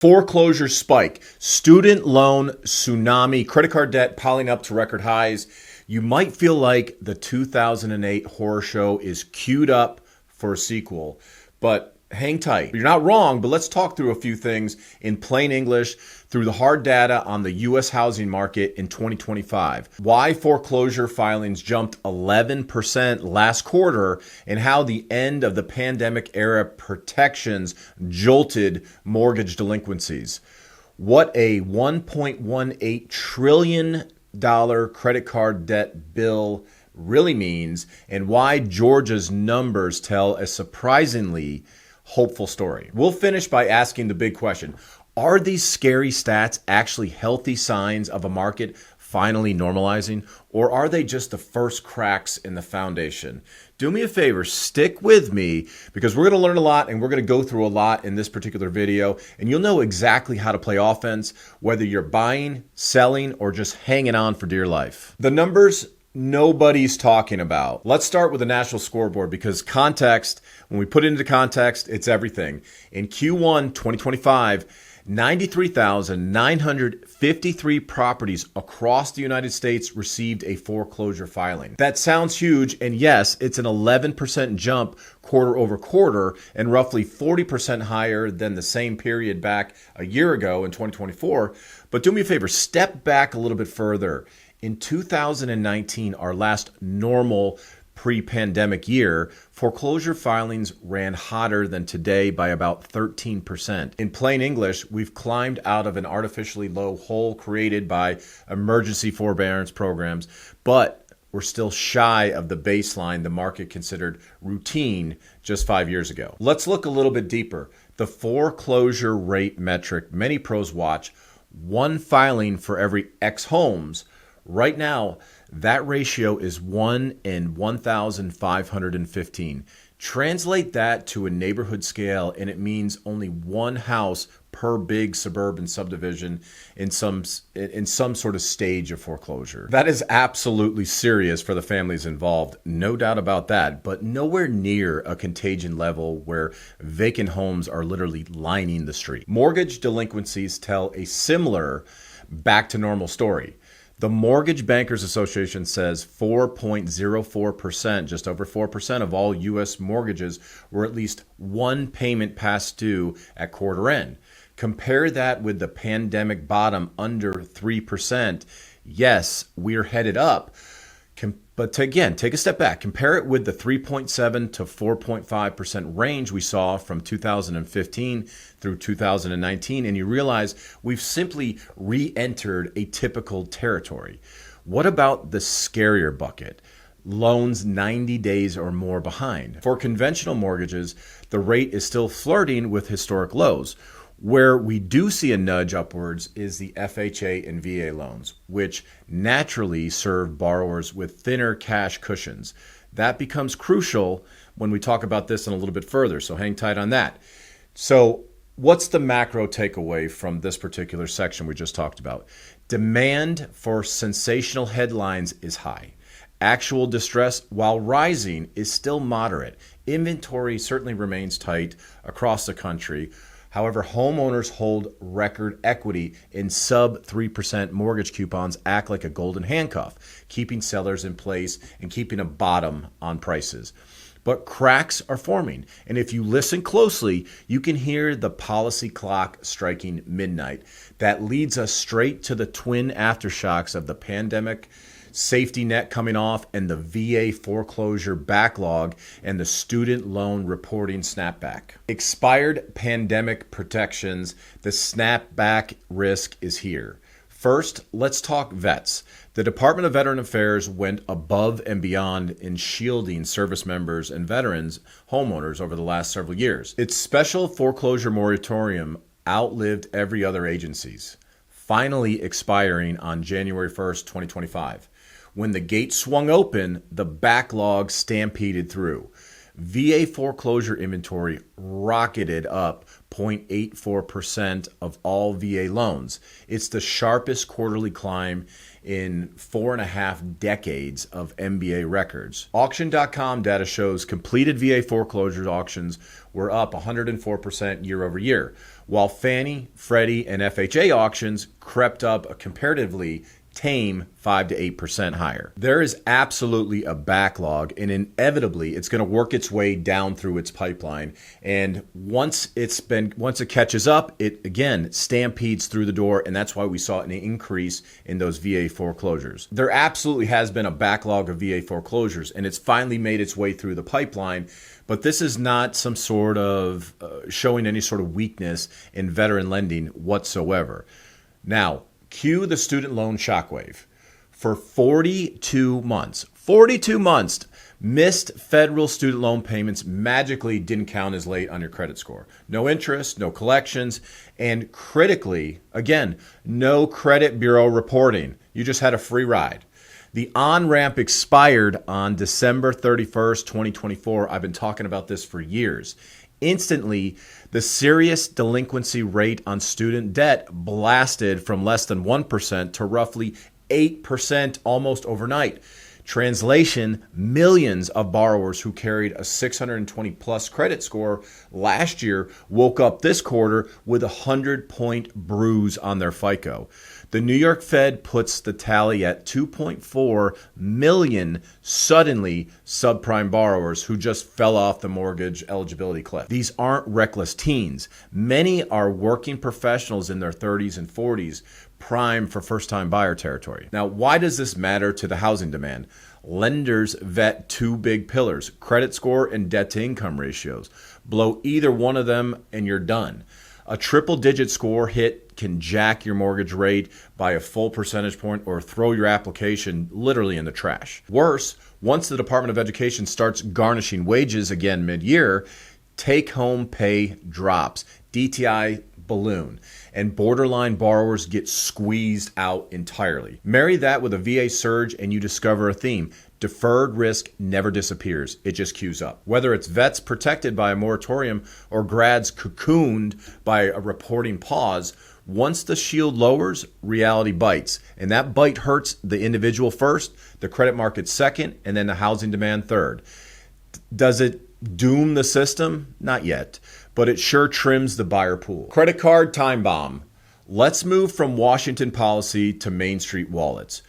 Foreclosure spike, student loan tsunami, credit card debt piling up to record highs. You might feel like the 2008 horror show is queued up for a sequel, but hang tight. You're not wrong, but let's talk through a few things in plain English through the hard data on the U.S. housing market in 2025. Why foreclosure filings jumped 11% last quarter, and how the end of the pandemic era protections jolted mortgage delinquencies. What a $1.18 trillion credit card debt bill really means, and why Georgia's numbers tell a surprisingly hopeful story. We'll finish by asking the big question: are these scary stats actually healthy signs of a market finally normalizing, or are they just the first cracks in the foundation? Do me a favor, stick with me, because we're going to learn a lot and we're going to go through a lot in this particular video, and you'll know exactly how to play offense, whether you're buying, selling, or just hanging on for dear life. The numbers nobody's talking about. Let's start with the national scoreboard, because context, when we put it into context, it's everything. In Q1 2025, 93,953 properties across the United States received a foreclosure filing. That sounds huge, and yes, it's an 11% jump quarter over quarter and roughly 40% higher than the same period back a year ago in 2024. But do me a favor, step back a little bit further. In 2019, our last normal pre-pandemic year, foreclosure filings ran hotter than today by about 13%. In plain English, we've climbed out of an artificially low hole created by emergency forbearance programs, but we're still shy of the baseline the market considered routine just 5 years ago. Let's look a little bit deeper. The foreclosure rate metric many pros watch, one filing for every X homes. Right now, that ratio is 1 in 1,515. Translate that to a neighborhood scale, and it means only one house per big suburban subdivision in some sort of stage of foreclosure. That is absolutely serious for the families involved, no doubt about that, but nowhere near a contagion level where vacant homes are literally lining the street. Mortgage delinquencies tell a similar back to normal story. The Mortgage Bankers Association says 4.04%, just over 4% of all U.S. mortgages were at least one payment past due at quarter end. Compare that with the pandemic bottom under 3%. Yes, we're headed up. But again, take a step back. Compare it with the 3.7 to 4.5% range we saw from 2015 through 2019, and you realize we've simply re-entered a typical territory. What about the scarier bucket? Loans 90 days or more behind. For conventional mortgages, the rate is still flirting with historic lows. Where we do see a nudge upwards is the FHA and VA loans, which naturally serve borrowers with thinner cash cushions. That becomes crucial when we talk about this in a little bit further, so hang tight on that. So what's the macro takeaway from this particular section we just talked about? Demand for sensational headlines is high. Actual distress, while rising, is still moderate. Inventory certainly remains tight across the country. However, homeowners hold record equity, and sub 3% mortgage coupons act like a golden handcuff, keeping sellers in place and keeping a bottom on prices. But cracks are forming, and if you listen closely, you can hear the policy clock striking midnight. That leads us straight to the twin aftershocks of the pandemic safety net coming off, and the VA foreclosure backlog, and the student loan reporting snapback. Expired pandemic protections, the snapback risk is here. First, let's talk vets. The Department of Veteran Affairs went above and beyond in shielding service members and veterans homeowners over the last several years. Its special foreclosure moratorium outlived every other agency's, finally expiring on January 1st, 2025. When the gate swung open, the backlog stampeded through. VA foreclosure inventory rocketed up 0.84% of all VA loans. It's the sharpest quarterly climb in 4.5 decades of MBA records. Auction.com data shows completed VA foreclosure auctions were up 104% year over year, while Fannie, Freddie, and FHA auctions crept up a comparatively tame 5 to 8% higher. There is absolutely a backlog, and inevitably it's going to work its way down through its pipeline. And once it catches up, it again stampedes through the door, and that's why we saw an increase in those VA foreclosures. There absolutely has been a backlog of VA foreclosures, and it's finally made its way through the pipeline. But this is not some sort of showing any sort of weakness in veteran lending whatsoever. Now, cue the student loan shockwave. For 42 months, missed federal student loan payments magically didn't count as late on your credit score. No interest, no collections, and critically, again, no credit bureau reporting. You just had a free ride. The on-ramp expired on December 31st, 2024. I've been talking about this for years. Instantly, the serious delinquency rate on student debt blasted from less than 1% to roughly 8% almost overnight. Translation, millions of borrowers who carried a 620 plus credit score last year woke up this quarter with a 100-point bruise on their FICO. The New York Fed puts the tally at 2.4 million suddenly subprime borrowers who just fell off the mortgage eligibility cliff. These aren't reckless teens. Many are working professionals in their 30s and 40s, prime for first-time buyer territory. Now, why does this matter to the housing demand? Lenders vet two big pillars, credit score and debt-to-income ratios. Blow either one of them and you're done. A triple-digit score hit can jack your mortgage rate by a full percentage point or throw your application literally in the trash. Worse, once the Department of Education starts garnishing wages again mid-year, take-home pay drops, DTI balloon, and borderline borrowers get squeezed out entirely. Marry that with a VA surge and you discover a theme. Deferred risk never disappears. It just queues up. Whether it's vets protected by a moratorium or grads cocooned by a reporting pause, once the shield lowers, reality bites. And that bite hurts the individual first, the credit market second, and then the housing demand third. Does it doom the system? Not yet, but it sure trims the buyer pool. Credit card time bomb. Let's move from Washington policy to Main Street wallets.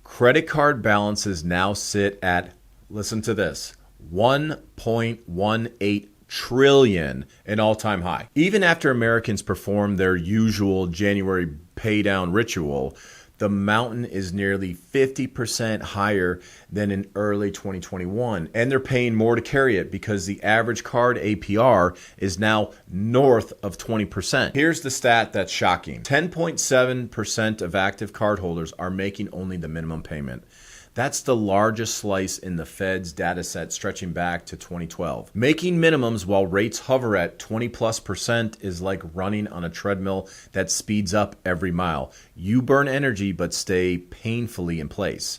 Credit card balances now sit at, listen to this, 1.18 trillion, an all-time high. Even after Americans perform their usual January paydown ritual, the mountain is nearly 50% higher than in early 2021. And they're paying more to carry it because the average card APR is now north of 20%. Here's the stat that's shocking. 10.7% of active cardholders are making only the minimum payment. That's the largest slice in the Fed's data set stretching back to 2012. Making minimums while rates hover at 20+% is like running on a treadmill that speeds up every mile. You burn energy but stay painfully in place.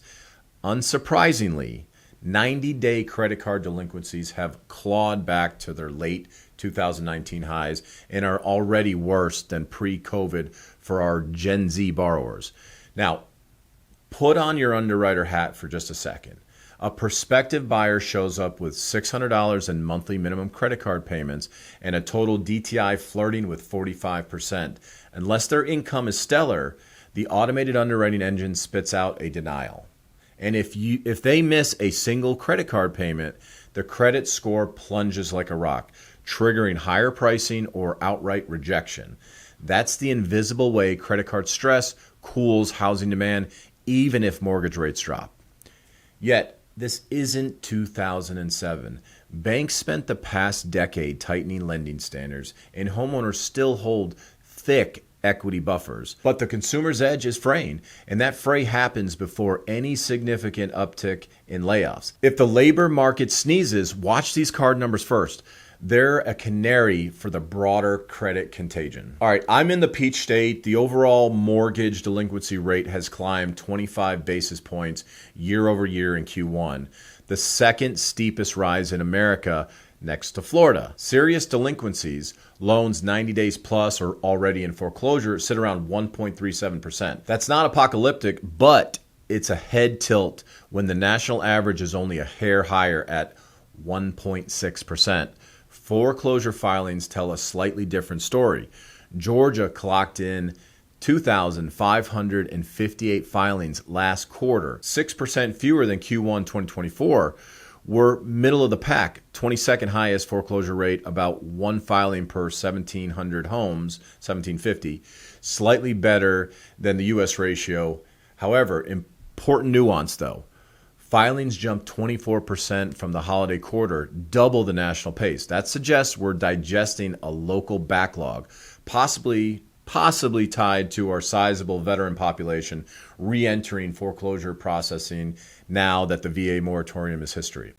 Unsurprisingly, 90-day credit card delinquencies have clawed back to their late 2019 highs and are already worse than pre-COVID for our Gen Z borrowers. Now, put on your underwriter hat for just a second. A prospective buyer shows up with $600 in monthly minimum credit card payments and a total DTI flirting with 45%. Unless their income is stellar, the automated underwriting engine spits out a denial. And if they miss a single credit card payment, the credit score plunges like a rock, triggering higher pricing or outright rejection. That's the invisible way credit card stress cools housing demand, even if mortgage rates drop. Yet, this isn't 2007. Banks spent the past decade tightening lending standards, and homeowners still hold thick equity buffers. But the consumer's edge is fraying, and that fray happens before any significant uptick in layoffs. If the labor market sneezes, watch these card numbers first. They're a canary for the broader credit contagion. All right, I'm in the Peach State. The overall mortgage delinquency rate has climbed 25 basis points year over year in Q1. the second steepest rise in America next to Florida. Serious delinquencies, loans 90 days plus or already in foreclosure, sit around 1.37%. That's not apocalyptic, but it's a head tilt when the national average is only a hair higher at 1.6%. Foreclosure filings tell a slightly different story. Georgia clocked in 2,558 filings last quarter, 6% fewer than Q1 2024. We're middle of the pack, 22nd highest foreclosure rate, about one filing per 1,700 homes, 1,750, slightly better than the U.S. ratio. However, important nuance though, filings jumped 24% from the holiday quarter, double the national pace. That suggests we're digesting a local backlog, possibly tied to our sizable veteran population re-entering foreclosure processing now that the VA moratorium is history.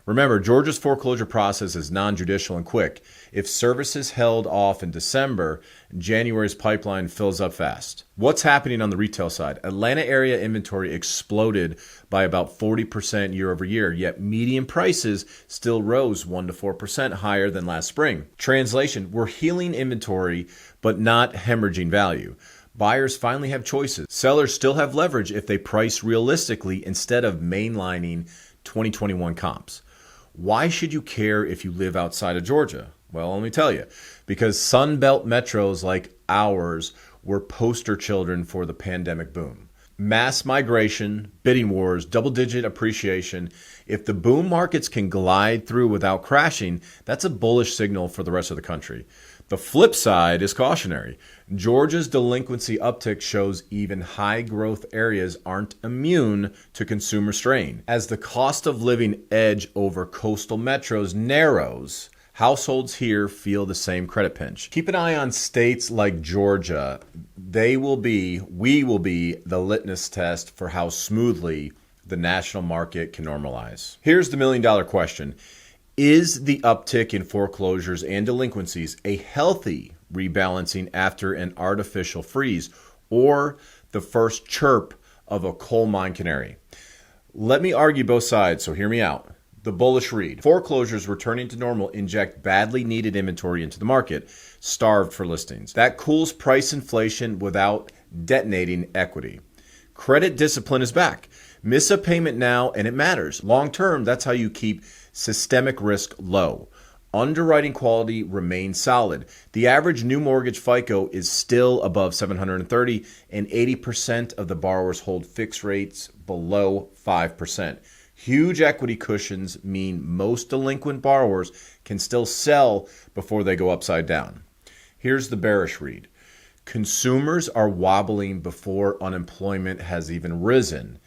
Remember, Georgia's foreclosure process is non-judicial and quick. If services held off in December, January's pipeline fills up fast. What's happening on the retail side? Atlanta area inventory exploded by about 40% year over year, yet median prices still rose 1 to 4% higher than last spring. Translation, we're healing inventory, but not hemorrhaging value. Buyers finally have choices. Sellers still have leverage if they price realistically instead of mainlining 2021 comps. Why should you care if you live outside of Georgia? Well, let me tell you, because Sun Belt metros like ours were poster children for the pandemic boom. Mass migration, bidding wars, double-digit appreciation. If the boom markets can glide through without crashing, that's a bullish signal for the rest of the country. The flip side is cautionary. Georgia's delinquency uptick shows even high-growth areas aren't immune to consumer strain. As the cost of living edge over coastal metros narrows, households here feel the same credit pinch. Keep an eye on states like Georgia. We will be the litmus test for how smoothly the national market can normalize. Here's the million-dollar question. Is the uptick in foreclosures and delinquencies a healthy rebalancing after an artificial freeze or the first chirp of a coal mine canary? Let me argue both sides, so hear me out. The bullish read. Foreclosures returning to normal inject badly needed inventory into the market, starved for listings. That cools price inflation without detonating equity. Credit discipline is back. Miss a payment now and it matters. Long term, that's how you keep systemic risk low. Underwriting quality remains solid. The average new mortgage FICO is still above 730, and 80% of the borrowers hold fixed rates below 5%. Huge equity cushions mean most delinquent borrowers can still sell before they go upside down. Here's the bearish read. Consumers are wobbling before unemployment has even risen.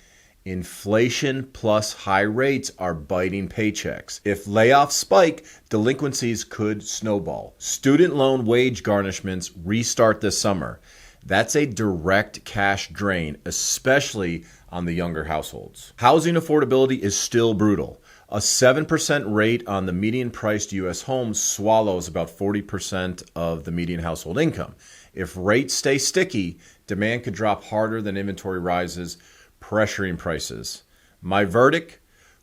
Inflation plus high rates are biting paychecks. If layoffs spike, delinquencies could snowball. Student loan wage garnishments restart this summer. That's a direct cash drain, especially on the younger households. Housing affordability is still brutal. A 7% rate on the median priced U.S. home swallows about 40% of the median household income. If rates stay sticky, demand could drop harder than inventory rises, pressuring prices. My verdict?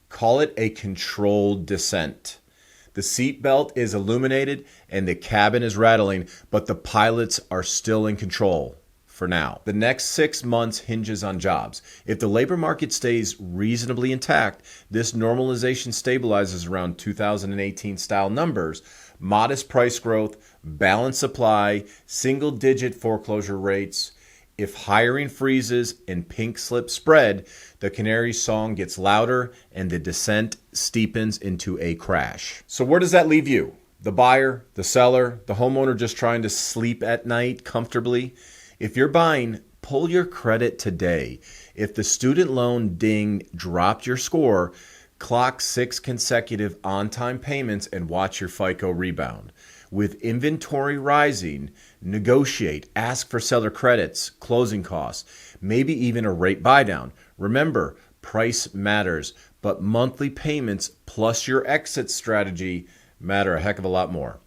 Call it a controlled descent. The seatbelt is illuminated and the cabin is rattling, but the pilots are still in control for now. The next 6 months hinges on jobs. If the labor market stays reasonably intact, this normalization stabilizes around 2018 style numbers, modest price growth, balanced supply, single-digit foreclosure rates. If hiring freezes and pink slips spread, the canary song gets louder and the descent steepens into a crash. So where does that leave you? The buyer, the seller, the homeowner just trying to sleep at night comfortably? If you're buying, pull your credit today. If the student loan ding dropped your score, clock 6 consecutive on-time payments and watch your FICO rebound. With inventory rising, negotiate, ask for seller credits, closing costs, maybe even a rate buydown. Remember, price matters, but monthly payments plus your exit strategy matter a heck of a lot more.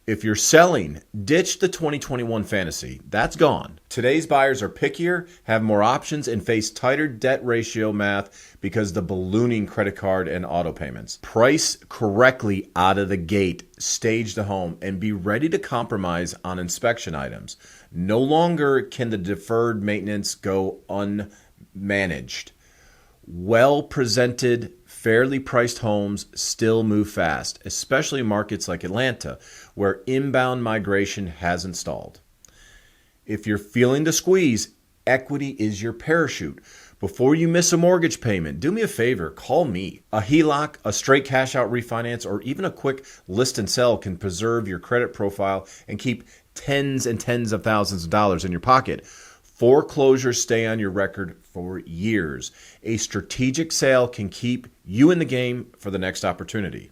If you're selling, ditch the 2021 fantasy. That's gone. Today's buyers are pickier, have more options, and face tighter debt ratio math because the ballooning credit card and auto payments. Price correctly out of the gate, stage the home, and be ready to compromise on inspection items. No longer can the deferred maintenance go unmanaged. Well-presented, fairly priced homes still move fast, especially in markets like Atlanta, where inbound migration has stalled. If you're feeling the squeeze, equity is your parachute. Before you miss a mortgage payment, do me a favor, call me. A HELOC, a straight cash out refinance, or even a quick list and sell can preserve your credit profile and keep tens and tens of thousands of dollars in your pocket. Foreclosures stay on your record for years. A strategic sale can keep you in the game for the next opportunity.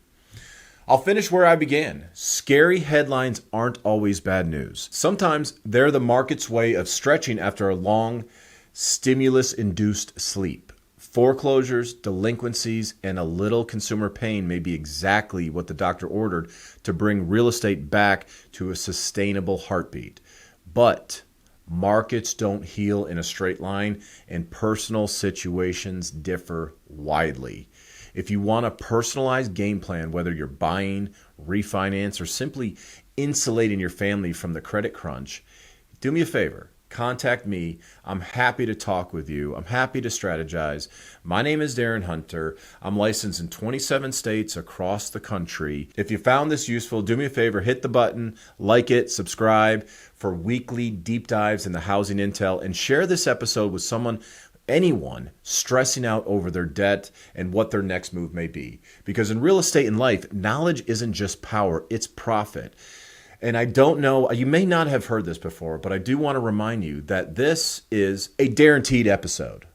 I'll finish where I began. Scary headlines aren't always bad news. Sometimes they're the market's way of stretching after a long, stimulus-induced sleep. Foreclosures, delinquencies, and a little consumer pain may be exactly what the doctor ordered to bring real estate back to a sustainable heartbeat. But markets don't heal in a straight line, and personal situations differ widely. If you want a personalized game plan, whether you're buying, refinance, or simply insulating your family from the credit crunch, do me a favor. Contact me. I'm happy to talk with you. I'm happy to strategize. My name is Darren Hunter. I'm licensed in 27 states across the country. If you found this useful, do me a favor, hit the button, like it, subscribe for weekly deep dives in the housing intel, and share this episode with anyone stressing out over their debt and what their next move may be. Because in real estate and life, knowledge isn't just power, it's profit. And I don't know, you may not have heard this before, but I do want to remind you that this is a guaranteed episode.